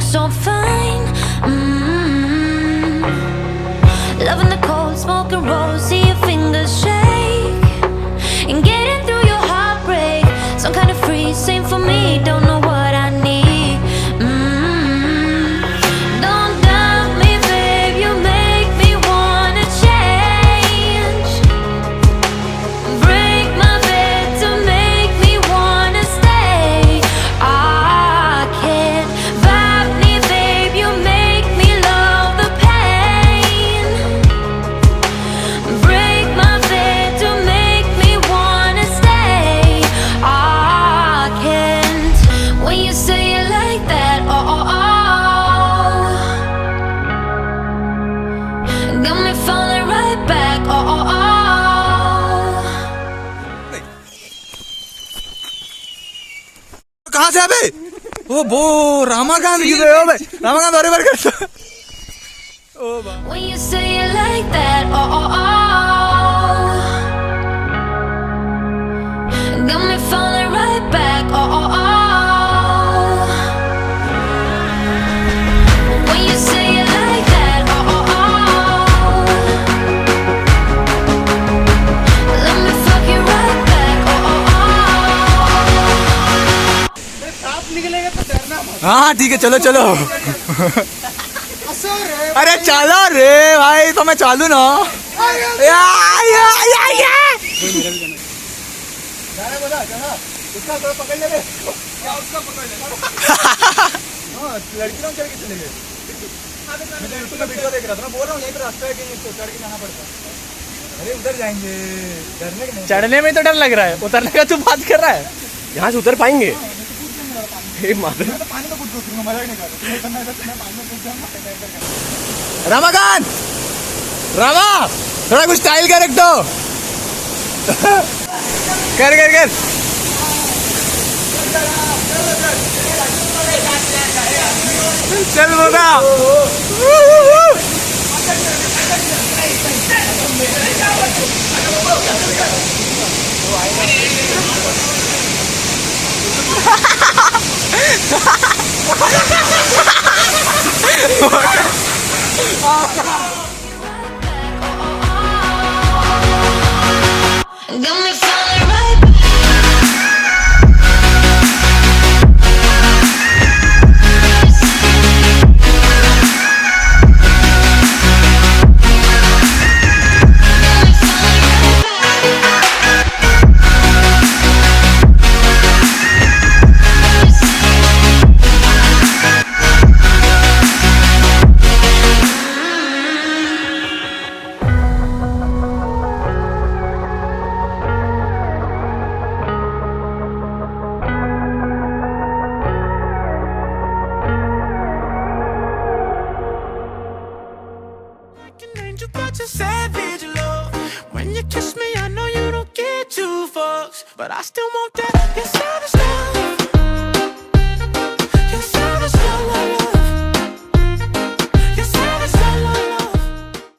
so fine. Loving the cold, smoking rolls, see your fingers shake, and getting through your heartbreak. Some kind of free, same for me. Don't know what I need. Don't doubt me, babe. You make me wanna change. Break my bed to make me wanna stay. I can't vibe me, babe. You make me love the pain. Break my bed to make me wanna stay. I can't. When you say it like that, got me falling right back. कहाँ से अबे? ओ बो रामाकांत की हो भाई, रामाकांत बारी बार करता। ओ बा। When you say it like that, got me falling right back. When you say it like that, let me fuck you right back. हाँ ठीक है, चलो चलो। अरे चलो रे भाई, तो मैं चालू ना। या या या या। उसका थोड़ा पकड़ ले रे। उसका पकड़ ले। हाँ, लड़की लोग चढ़ के चले गए। मैं तो यूट्यूब का वीडियो देख रहा था ना, बोल रहा हूँ यहीं पे रास्ता है कि चढ़ के जाना पड़ता है। अरे उधर जाएंगे, डरने के नहीं। चढ़ने में तो डर लग रहा है, उतरने का तू बात कर रहा है। यहाँ से उतर पाएंगे? पानी तो कुछ दूसरी मजा नहीं कर। रमाकांत, रामा थोड़ा कुछ स्टाइल कर एक तो। कर कर कर। चल बोला। Got me falling right back. Angel, got your savage love. When you kiss me, I know you don't get two fucks, but I still want that. You're savage.